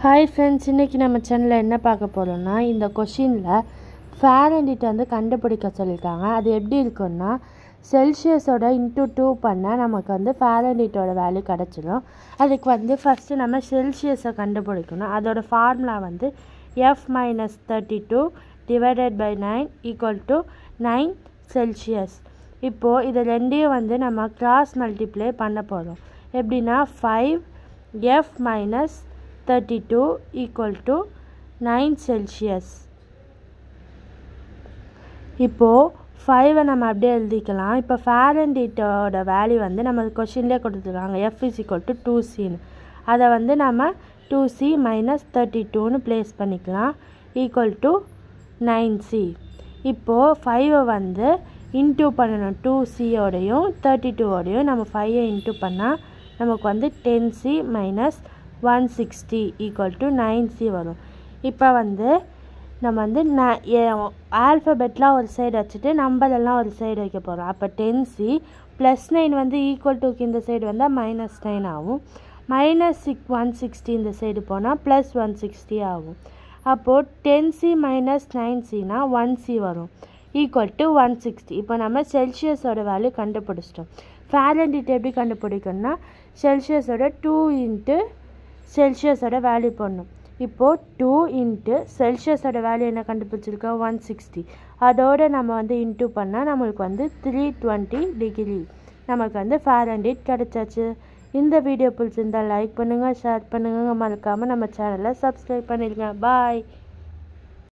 Hi friends, இன்றைக்கி நம்ம சேனலில் என்ன பார்க்க போகிறோம்னா, இந்த கொஷினில் ஃபாரன்ஹீட் வந்து கண்டுபிடிக்க சொல்லியிருக்காங்க. அது எப்படி இருக்குன்னா, செல்சியஸோட இன்ட்டு 2 பண்ணால் நமக்கு வந்து ஃபாரன்ஹீட்டோட வேல்யூ கிடச்சிடும். அதுக்கு வந்து ஃபஸ்ட்டு நம்ம செல்சியஸை கண்டுபிடிக்கணும். அதோட ஃபார்முலா வந்து F-32 divided by 9 equal to 9 Celsius. இப்போது இது ரெண்டையும் வந்து நம்ம கிராஸ் மல்டிப்ளை பண்ண போகிறோம். எப்படின்னா 5F-32 equal to 9 செல்சியஸ். இப்போது 5 நம்ம அப்படியே எழுதிக்கலாம். இப்போ ஃபாரன்ஹீட்டோட வேல்யூ வந்து நம்ம கொஷின்லேயே கொடுத்துருக்காங்க. F is equal to 2C. அதை வந்து நம்ம 2C minus 32ன்னு ப்ளேஸ் பண்ணிக்கலாம் ஈக்குவல் டு 9C. இப்போது 5 வந்து இன்டூ பண்ணணும். 2Cயோடையும் 32ஓடையும் நம்ம 5 இன்டூ பண்ணால் நமக்கு வந்து 10C minus 160 equal to 9C வரும். இப்போ வந்து நம்ம வந்து ஆல்ஃபபெட்லாம் ஒரு சைடு வச்சுட்டு நம்பரெல்லாம் ஒரு சைடு வைக்க போகிறோம். அப்போ 10C ப்ளஸ் 9 வந்து ஈக்குவல் டுக்கு இந்த சைடு வந்தால் -9 ஆகும். -160 இந்த சைடு போனால் ப்ளஸ் 160 ஆகும். அப்போது 10C minus 9Cனா 1C வரும் ஈக்குவல் டு 160. இப்போ நம்ம செல்சியஸோட வேல்யூ கண்டுபிடிச்சிட்டோம். ஃபாரன்ஹீட் எப்படி கண்டுபிடிக்கணும்னா, செல்சியஸோட 2 இன்ட்டு செல்சியஸோட வேல்யூ பண்ணணும். இப்போது 2 இன்ட்டு செல்சியஸோட வேல்யூ என்ன கண்டுபிடிச்சிருக்கோம் 160. அதோடு நம்ம வந்து இன்டூ பண்ணால் நம்மளுக்கு வந்து 320 டிகிரி நமக்கு வந்து ஃபாரன்ஹீட் கிடச்சாச்சு. இந்த வீடியோ பிடிச்சிருந்தால் லைக் பண்ணுங்கள், ஷேர் பண்ணுங்கள், மறக்காமல் நம்ம சேனலை சப்ஸ்கிரைப் பண்ணிடுங்க. பாய்.